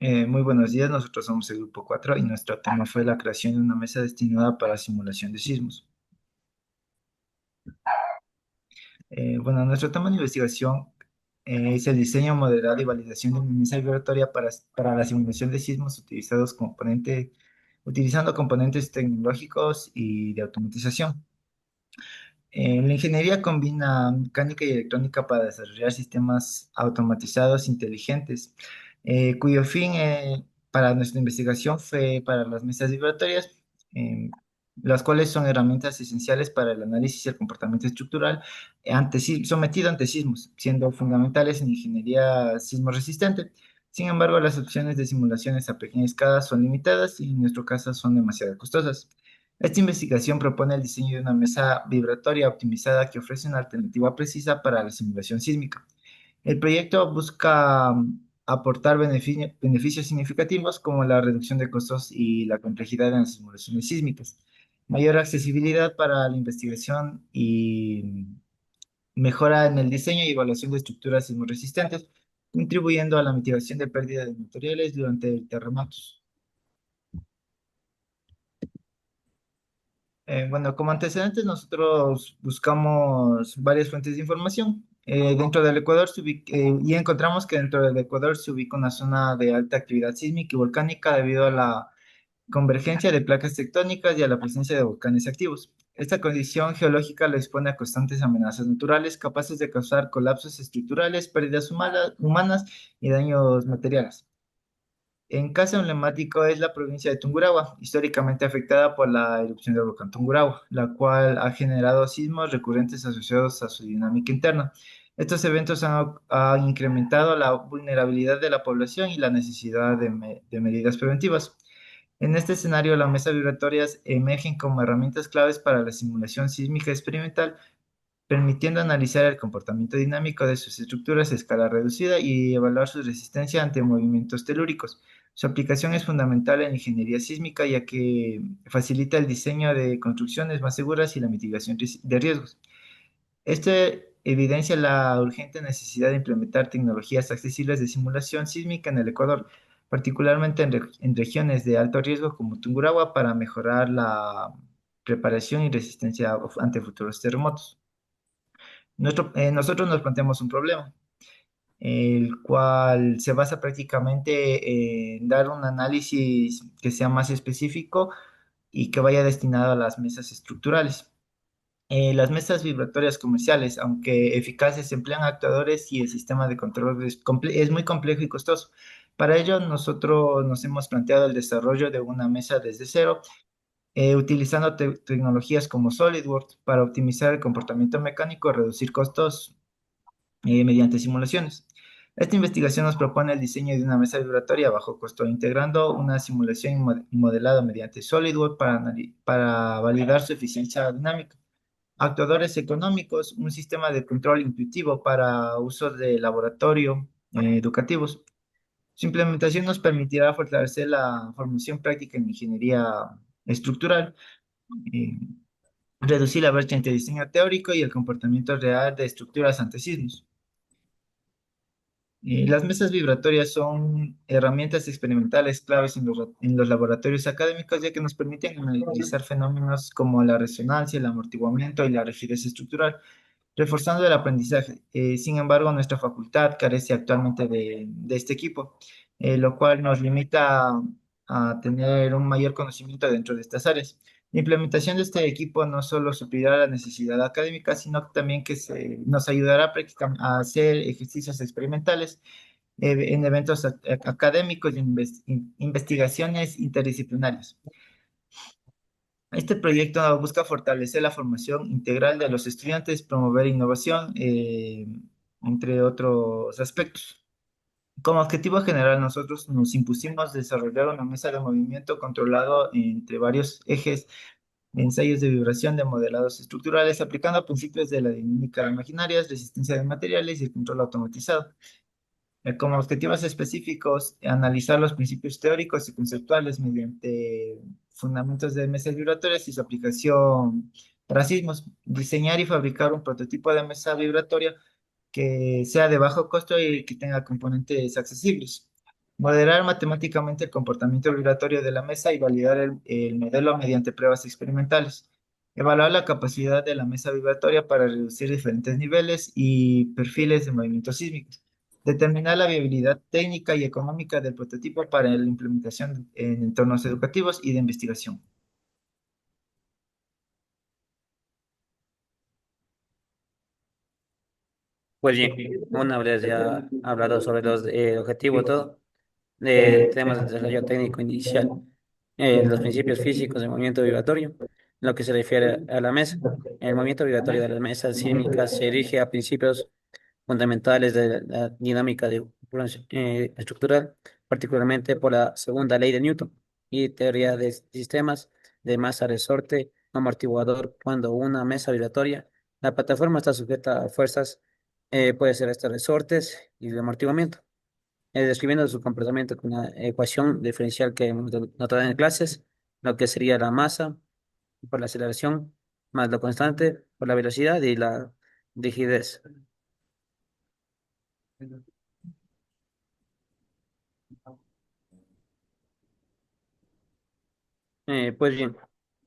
Muy buenos días, nosotros somos el grupo 4 y nuestro tema fue la creación de una mesa destinada para simulación de sismos. Bueno, nuestro tema de investigación es el diseño, modelado y validación de una mesa vibratoria para la simulación de sismos utilizando componentes tecnológicos y de automatización. La ingeniería combina mecánica y electrónica para desarrollar sistemas automatizados inteligentes, cuyo fin para nuestra investigación fue para las mesas vibratorias, eh, las cuales son herramientas esenciales para el análisis del comportamiento estructural sometido ante sismos, siendo fundamentales en ingeniería sismo resistente. Sin embargo, las opciones de simulaciones a pequeña escala son limitadas y en nuestro caso son demasiado costosas. Esta investigación propone el diseño de una mesa vibratoria optimizada que ofrece una alternativa precisa para la simulación sísmica. El proyecto busca aportar beneficios significativos como la reducción de costos y la complejidad en las simulaciones sísmicas, mayor accesibilidad para la investigación y mejora en el diseño y evaluación de estructuras sismoresistentes, contribuyendo a la mitigación de pérdida de materiales durante terremotos. Bueno, como antecedentes, nosotros buscamos varias fuentes de información. Dentro del Ecuador y encontramos que dentro del Ecuador se ubica una zona de alta actividad sísmica y volcánica debido a la convergencia de placas tectónicas y a la presencia de volcanes activos. Esta condición geológica la expone a constantes amenazas naturales capaces de causar colapsos estructurales, pérdidas humanas y daños materiales. En caso emblemático es la provincia de Tungurahua, históricamente afectada por la erupción del volcán Tungurahua, la cual ha generado sismos recurrentes asociados a su dinámica interna. Estos eventos han incrementado la vulnerabilidad de la población y la necesidad de medidas preventivas. En este escenario, las mesas vibratorias emergen como herramientas claves para la simulación sísmica experimental, permitiendo analizar el comportamiento dinámico de sus estructuras a escala reducida y evaluar su resistencia ante movimientos telúricos. Su aplicación es fundamental en ingeniería sísmica ya que facilita el diseño de construcciones más seguras y la mitigación de riesgos. Esto evidencia la urgente necesidad de implementar tecnologías accesibles de simulación sísmica en el Ecuador, particularmente en regiones de alto riesgo como Tungurahua, para mejorar la preparación y resistencia ante futuros terremotos. Nosotros nos planteamos un problema, el cual se basa prácticamente en dar un análisis que sea más específico y que vaya destinado a las mesas estructurales. Las mesas vibratorias comerciales, aunque eficaces, emplean actuadores y el sistema de control es muy complejo y costoso. Para ello, nosotros nos hemos planteado el desarrollo de una mesa desde cero, utilizando tecnologías como SolidWorks para optimizar el comportamiento mecánico y reducir costos mediante simulaciones. Esta investigación nos propone el diseño de una mesa vibratoria a bajo costo, integrando una simulación modelada mediante SolidWorks para validar su eficiencia dinámica, actuadores económicos, un sistema de control intuitivo para usos de laboratorio educativos. Su implementación nos permitirá fortalecer la formación práctica en ingeniería estructural, eh, reducir la brecha entre diseño teórico y el comportamiento real de estructuras ante sismos. Las mesas vibratorias son herramientas experimentales claves en los laboratorios académicos, ya que nos permiten analizar fenómenos como la resonancia, el amortiguamiento y la rigidez estructural, reforzando el aprendizaje. Sin embargo, nuestra facultad carece actualmente de este equipo, lo cual nos limita a tener un mayor conocimiento dentro de estas áreas. La implementación de este equipo no solo suplirá la necesidad académica, sino también que nos ayudará a hacer ejercicios experimentales en eventos académicos y investigaciones interdisciplinarias. Este proyecto busca fortalecer la formación integral de los estudiantes, promover innovación, entre otros aspectos. Como objetivo general, nosotros nos impusimos desarrollar una mesa de movimiento controlado entre varios ejes, ensayos de vibración de modelados estructurales, aplicando principios de la dinámica de imaginarias, resistencia de materiales y el control automatizado. Como objetivos específicos, analizar los principios teóricos y conceptuales mediante fundamentos de mesas vibratorias y su aplicación para sismos, diseñar y fabricar un prototipo de mesa vibratoria que sea de bajo costo y que tenga componentes accesibles. Modelar matemáticamente el comportamiento vibratorio de la mesa y validar el modelo mediante pruebas experimentales. Evaluar la capacidad de la mesa vibratoria para reducir diferentes niveles y perfiles de movimientos sísmicos. Determinar la viabilidad técnica y económica del prototipo para la implementación en entornos educativos y de investigación. Pues bien, una vez ya hablado sobre los objetivos, todo, tenemos el desarrollo técnico inicial, los principios físicos del movimiento vibratorio, en lo que se refiere a la mesa. El movimiento vibratorio de las mesas sísmicas se dirige a principios fundamentales de la dinámica de estructural, particularmente por la segunda ley de Newton y teoría de sistemas de masa resorte amortiguador. Cuando una mesa vibratoria, la plataforma está sujeta a fuerzas, puede ser estos resortes y de amortiguamiento, describiendo su comportamiento con una ecuación diferencial que hemos notado en clases, lo que sería la masa por la aceleración más lo constante por la velocidad y la rigidez. Pues bien,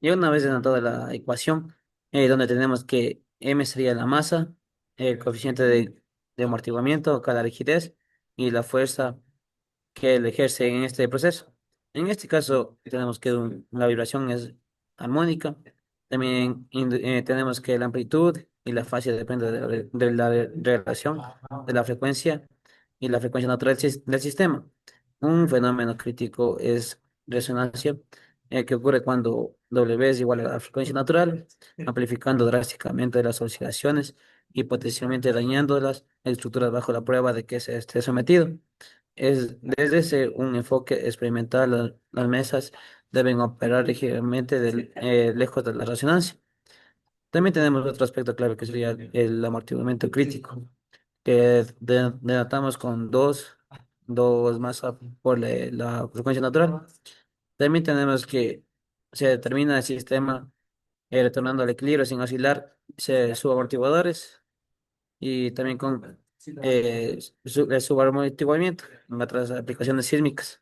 ya una vez anotada la ecuación, donde tenemos que m sería la masa, el coeficiente de amortiguamiento, cada rigidez y la fuerza que él ejerce en este proceso. En este caso, tenemos que la vibración es armónica. También tenemos que la amplitud y la fase depende de la relación de la frecuencia y la frecuencia natural del sistema. Un fenómeno crítico es resonancia, que ocurre cuando W es igual a la frecuencia natural, amplificando drásticamente las oscilaciones y potencialmente dañando las estructuras bajo la prueba de que se esté sometido. Es desde un enfoque experimental, las mesas deben operar ligeramente lejos de la resonancia. También tenemos otro aspecto clave que sería el amortiguamiento crítico, que denotamos con dos masa por la frecuencia natural. También tenemos que se determina el sistema retornando al equilibrio sin oscilar, subamortiguadores y también con el subarmortiguamiento en otras aplicaciones sísmicas.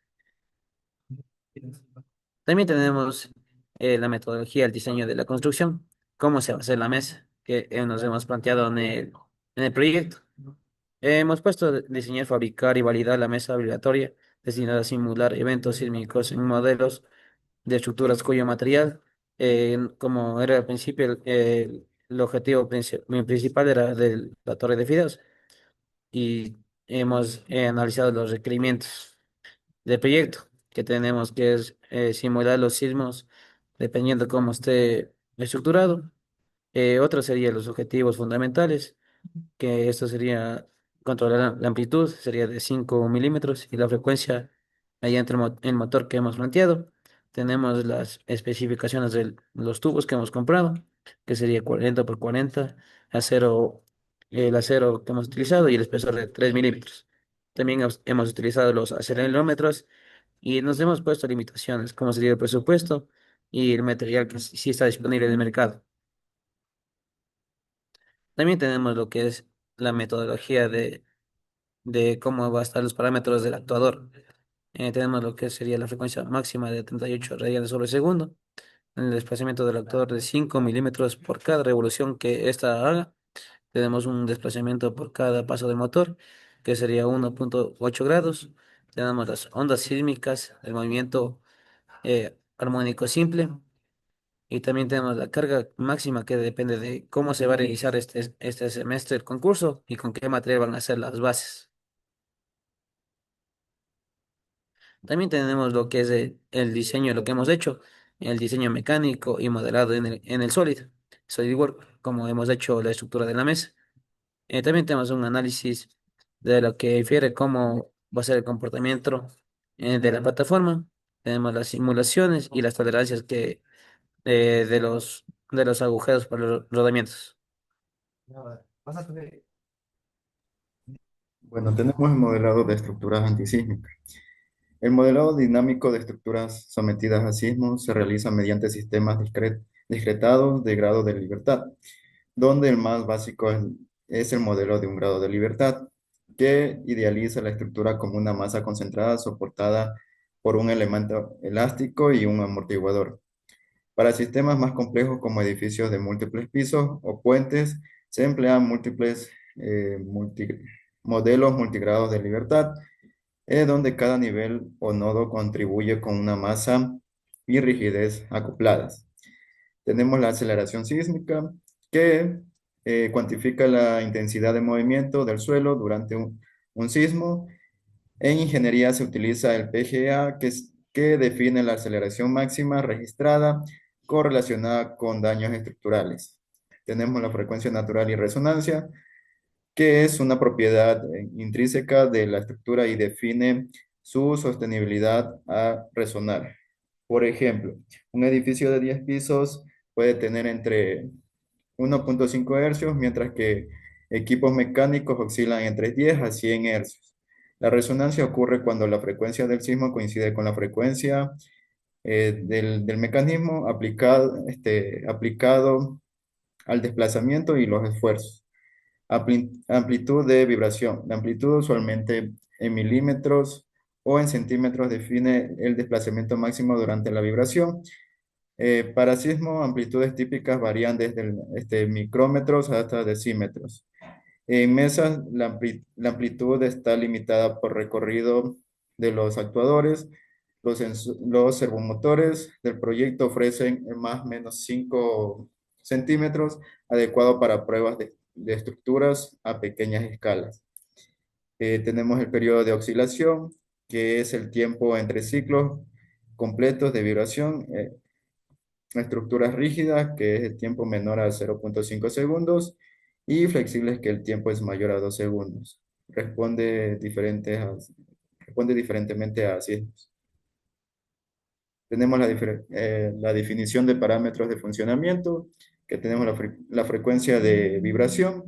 También tenemos la metodología, el diseño de la construcción, cómo se va a hacer la mesa, que nos hemos planteado en el proyecto. Hemos puesto diseñar, fabricar y validar la mesa vibratoria destinada a simular eventos sísmicos en modelos de estructuras cuyo material, como era al principio, el objetivo principal era de la torre de fideos y hemos analizado los requerimientos del proyecto que tenemos, que es simular los sismos dependiendo cómo esté estructurado. Otro serían los objetivos fundamentales, que esto sería controlar la amplitud, sería de 5 milímetros y la frecuencia mediante el motor que hemos planteado. Tenemos las especificaciones de los tubos que hemos comprado, que sería 40 por 40, acero, el acero que hemos utilizado y el espesor de 3 milímetros. También hemos utilizado los acelerómetros y nos hemos puesto limitaciones, como sería el presupuesto y el material que sí está disponible en el mercado. También tenemos lo que es la metodología de cómo va a estar los parámetros del actuador. Tenemos lo que sería la frecuencia máxima de 38 radianes sobre segundo, el desplazamiento del actuador de 5 milímetros por cada revolución que ésta haga. Tenemos un desplazamiento por cada paso del motor, que sería 1,8 grados. Tenemos las ondas sísmicas, el movimiento armónico simple. Y también tenemos la carga máxima que depende de cómo se va a realizar este semestre el concurso y con qué material van a ser las bases. También tenemos lo que es el diseño, lo que hemos hecho, el diseño mecánico y modelado en el SolidWorks, como hemos hecho la estructura de la mesa. También tenemos un análisis de lo que infiere cómo va a ser el comportamiento de la plataforma. Tenemos las simulaciones y las tolerancias de los agujeros para los rodamientos. Bueno, tenemos el modelado de estructuras antisísmicas. El modelado dinámico de estructuras sometidas a sismos se realiza mediante sistemas discretados de grado de libertad, donde el más básico es el modelo de un grado de libertad. que idealiza la estructura como una masa concentrada soportada por un elemento elástico y un amortiguador. Para sistemas más complejos como edificios de múltiples pisos o puentes, se emplean múltiples modelos multigrados de libertad, donde cada nivel o nodo contribuye con una masa y rigidez acopladas. Tenemos la aceleración sísmica, que cuantifica la intensidad de movimiento del suelo durante un sismo. En ingeniería se utiliza el PGA, que define la aceleración máxima registrada correlacionada con daños estructurales. Tenemos la frecuencia natural y resonancia, que es una propiedad intrínseca de la estructura y define su sostenibilidad a resonar. Por ejemplo, un edificio de 10 pisos puede tener entre 1.5 hercios, mientras que equipos mecánicos oscilan entre 10 a 100 hercios. La resonancia ocurre cuando la frecuencia del sismo coincide con la frecuencia del mecanismo aplicado al desplazamiento y los esfuerzos. Amplitud de vibración. La amplitud, usualmente en milímetros o en centímetros, define el desplazamiento máximo durante la vibración. Para sismo, amplitudes típicas varían desde micrómetros hasta decímetros. En mesas, la amplitud está limitada por recorrido de los actuadores. Los servomotores del proyecto ofrecen más o menos 5 centímetros, adecuado para pruebas de estructuras a pequeñas escalas. Tenemos el periodo de oscilación, que es el tiempo entre ciclos completos de vibración. Estructuras rígidas, que es el tiempo menor a 0.5 segundos, y flexibles, que el tiempo es mayor a 2 segundos. Responde diferentemente a sismos. Tenemos la definición de parámetros de funcionamiento, que tenemos la frecuencia de vibración,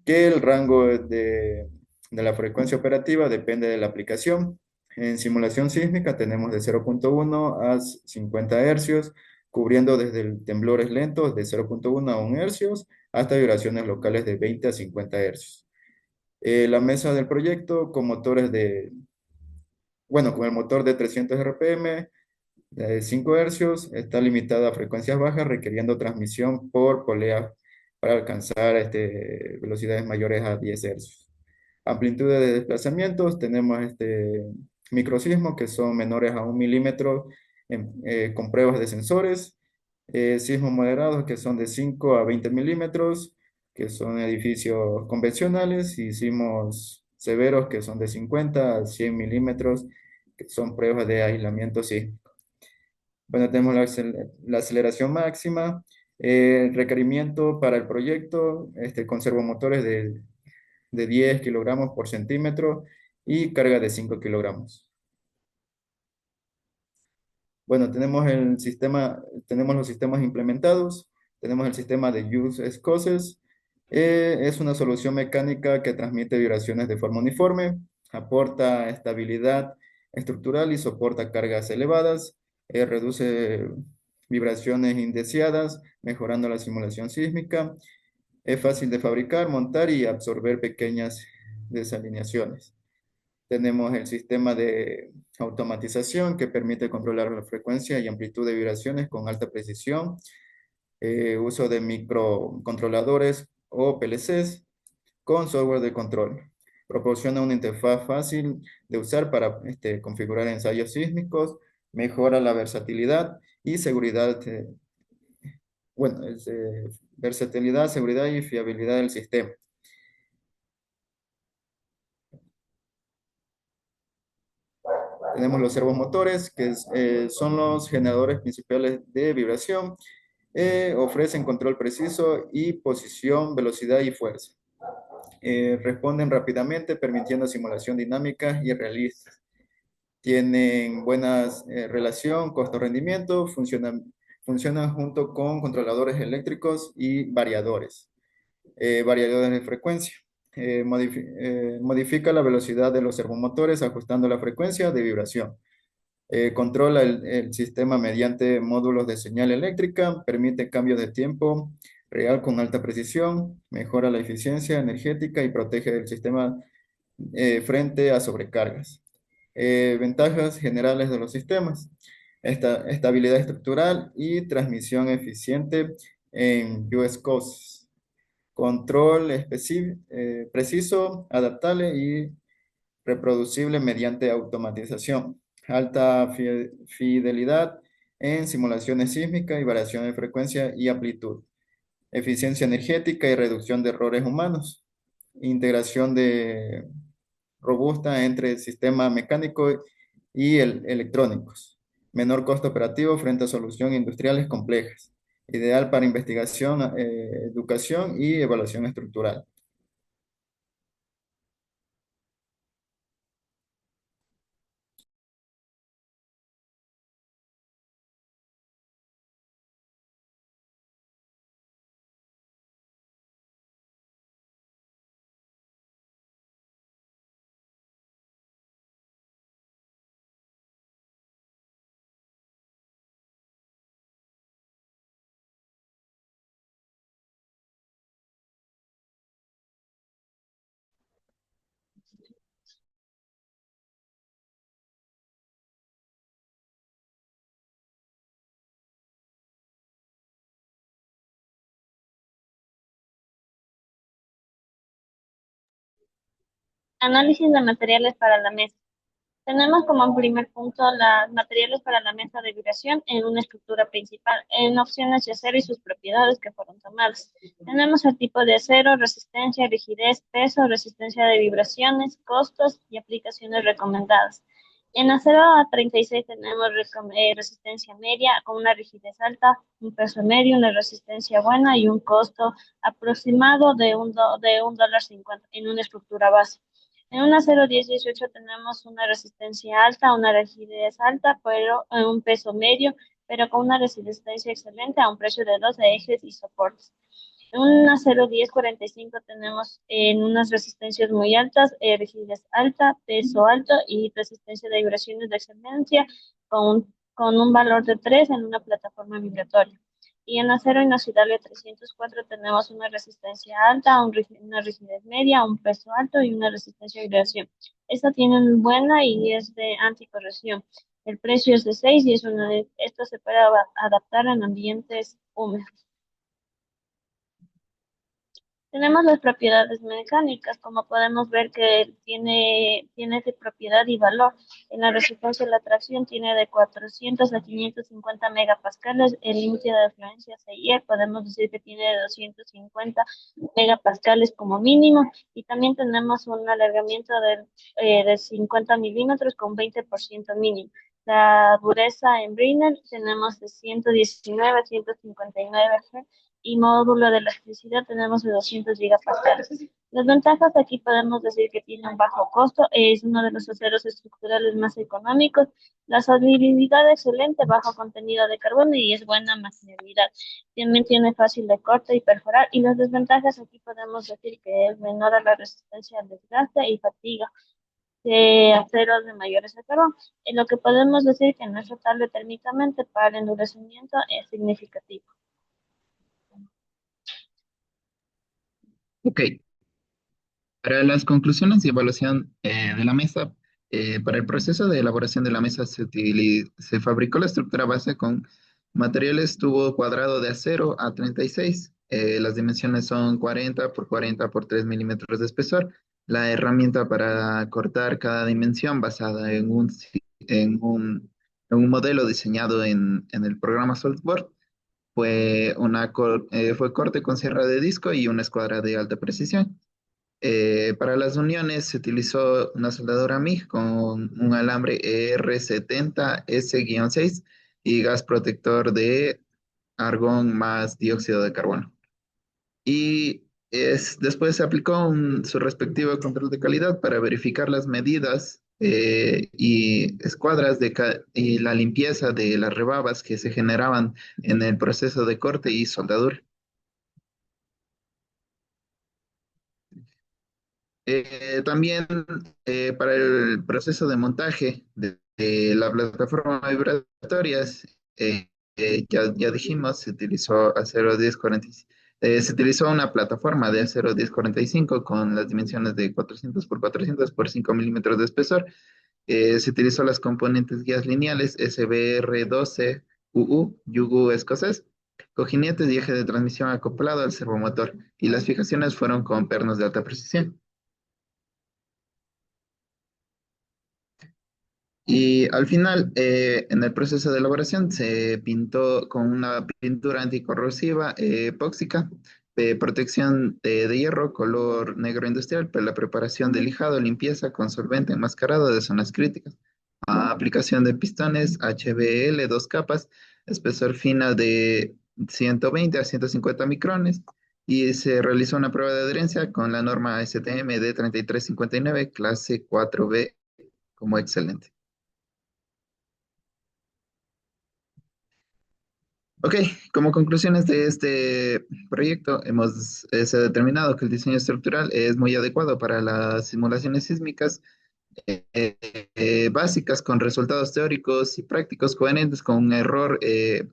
que el rango de la frecuencia operativa depende de la aplicación. En simulación sísmica tenemos de 0.1 a 50 hercios, cubriendo desde temblores lentos de 0.1 a 1 hercios hasta vibraciones locales de 20 a 50 hercios. La mesa del proyecto con con el motor de 300 RPM, de 5 hercios, está limitada a frecuencias bajas, requiriendo transmisión por polea para alcanzar velocidades mayores a 10 hercios. Amplitudes de desplazamientos, tenemos microsismos, que son menores a 1 milímetro con pruebas de sensores. Sismos moderados, que son de 5 a 20 milímetros, que son edificios convencionales, y sismos severos, que son de 50 a 100 milímetros, que son pruebas de aislamiento sísmico. Bueno, tenemos la aceleración máxima, requerimiento para el proyecto, con servomotores de 10 kilogramos por centímetro y carga de 5 kilogramos. Bueno, tenemos los sistemas implementados. Tenemos el sistema de Use as Causes. Es una solución mecánica que transmite vibraciones de forma uniforme, aporta estabilidad estructural y soporta cargas elevadas, reduce vibraciones indeseadas, mejorando la simulación sísmica. Es fácil de fabricar, montar y absorber pequeñas desalineaciones. Tenemos el sistema de automatización, que permite controlar la frecuencia y amplitud de vibraciones con alta precisión. Uso de microcontroladores o PLCs con software de control. Proporciona una interfaz fácil de usar para configurar ensayos sísmicos, mejora la versatilidad y seguridad, versatilidad, seguridad y fiabilidad del sistema. Tenemos los servomotores, que son los generadores principales de vibración. Ofrecen control preciso y posición, velocidad y fuerza. Responden rápidamente, permitiendo simulación dinámica y realista. Tienen buena relación costo-rendimiento, funcionan junto con controladores eléctricos y variadores. Variadores de frecuencia. Modifica la velocidad de los servomotores ajustando la frecuencia de vibración. Controla el sistema mediante módulos de señal eléctrica, permite cambios de tiempo real con alta precisión, mejora la eficiencia energética y protege el sistema frente a sobrecargas. Ventajas generales de los sistemas. Estabilidad estructural y transmisión eficiente en US cosas. Control preciso, adaptable y reproducible mediante automatización. Alta fidelidad en simulaciones sísmicas y variaciones de frecuencia y amplitud. Eficiencia energética y reducción de errores humanos. Integración robusta entre el sistema mecánico y electrónicos. Menor costo operativo frente a soluciones industriales complejas. Ideal para investigación, educación y evaluación estructural. Análisis de materiales para la mesa. Tenemos como primer punto los materiales para la mesa de vibración en una estructura principal, en opciones de acero y sus propiedades que fueron tomadas. Tenemos el tipo de acero, resistencia, rigidez, peso, resistencia de vibraciones, costos y aplicaciones recomendadas. En acero A36 tenemos resistencia media con una rigidez alta, un peso medio, una resistencia buena y un costo aproximado de $1.50 en una estructura base. En una 0,1018 tenemos una resistencia alta, una rigidez alta, pero un peso medio, pero con una resistencia excelente a un precio de 12 ejes y soportes. En una 0,1045 tenemos en unas resistencias muy altas, rigidez alta, peso alto y resistencia de vibraciones de excelencia con un valor de 3 en una plataforma vibratoria. Y en acero inoxidable 304 tenemos una resistencia alta, una rigidez media, un peso alto y una resistencia a vibración. Esta tiene buena y es de anticorrosión. El precio es de 6 y esto se puede adaptar en ambientes húmedos. Tenemos las propiedades mecánicas, como podemos ver que tiene de propiedad y valor. En la resistencia de la tracción tiene de 400 a 550 megapascales, el límite de influencia CIE podemos decir que tiene de 250 megapascales como mínimo, y también tenemos un alargamiento de 50 milímetros con 20% mínimo. La dureza en Brinell tenemos de 119 a 159 Hz y módulo de elasticidad tenemos de 200 gigapascales. Las ventajas aquí podemos decir que tiene un bajo costo, es uno de los aceros estructurales más económicos, la solubilidad excelente, bajo contenido de carbono y es buena maleabilidad. También tiene fácil de corte y perforar, y las desventajas aquí podemos decir que es menor a la resistencia al desgaste y fatiga de aceros de mayores a carbón. En lo que podemos decir que no es rotable térmicamente para el endurecimiento es significativo. Ok, para las conclusiones y evaluación de la mesa, para el proceso de elaboración de la mesa se fabricó la estructura base con materiales tubo cuadrado de acero A36. Las dimensiones son 40 por 40 por 3 milímetros de espesor. La herramienta para cortar cada dimensión basada en un modelo diseñado en el programa SolidWorks fue corte con sierra de disco y una escuadra de alta precisión. Para las uniones se utilizó una soldadura MIG con un alambre ER70S-6 y gas protector de argón más dióxido de carbono. Y después se aplicó su respectivo control de calidad para verificar las medidas y escuadras y la limpieza de las rebabas que se generaban en el proceso de corte y soldadura. También para el proceso de montaje de la plataforma vibratorias, ya dijimos, se utilizó acero 1045 Se utilizó una plataforma de acero 1045 con las dimensiones de 400 por 400 por 5 milímetros de espesor. Se utilizó las componentes guías lineales SBR12UU, yugo escocés, cojinetes y eje de transmisión acoplado al servomotor, y las fijaciones fueron con pernos de alta precisión. Y al final, en el proceso de elaboración, se pintó con una pintura anticorrosiva epóxica de protección de hierro, color negro industrial, para la preparación de lijado, limpieza con solvente enmascarado de zonas críticas. Aplicación de pistones HBL, dos capas, espesor fina de 120 a 150 micrones. Y se realizó una prueba de adherencia con la norma STM de 3359, clase 4B, como excelente. Ok, como conclusiones de este proyecto, se ha determinado que el diseño estructural es muy adecuado para las simulaciones sísmicas básicas con resultados teóricos y prácticos coherentes con un error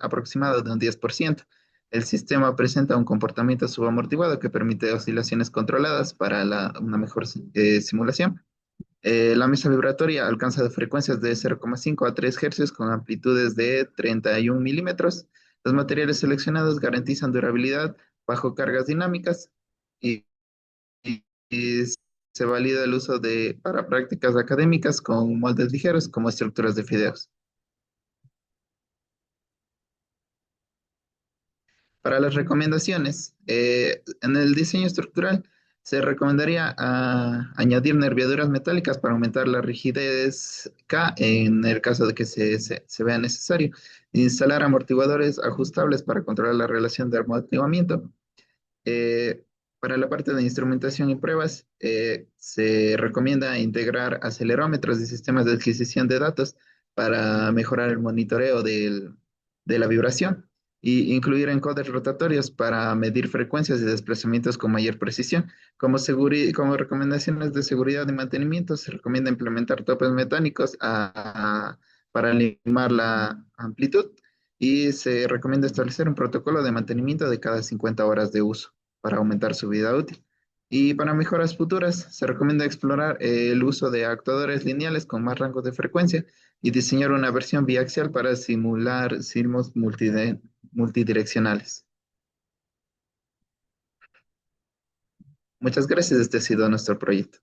aproximado de un 10%. El sistema presenta un comportamiento subamortiguado que permite oscilaciones controladas para una mejor simulación. La mesa vibratoria alcanza de frecuencias de 0,5 a 3 Hz con amplitudes de 31 milímetros. Los materiales seleccionados garantizan durabilidad bajo cargas dinámicas y, y se valida el uso para prácticas académicas con moldes ligeros como estructuras de fideos. Para las recomendaciones, en el diseño estructural se recomendaría añadir nerviaduras metálicas para aumentar la rigidez K en el caso de que se vea necesario. Instalar amortiguadores ajustables para controlar la relación de amortiguamiento. Eh, para la parte de instrumentación y pruebas, se recomienda integrar acelerómetros y sistemas de adquisición de datos para mejorar el monitoreo de la vibración y incluir encoders rotatorios para medir frecuencias y desplazamientos con mayor precisión. Como recomendaciones de seguridad y mantenimiento, se recomienda implementar topes mecánicos para limar la amplitud, y se recomienda establecer un protocolo de mantenimiento de cada 50 horas de uso para aumentar su vida útil. Y para mejoras futuras, se recomienda explorar el uso de actuadores lineales con más rangos de frecuencia y diseñar una versión biaxial para simular sismos multidireccionales. Muchas gracias, este ha sido nuestro proyecto.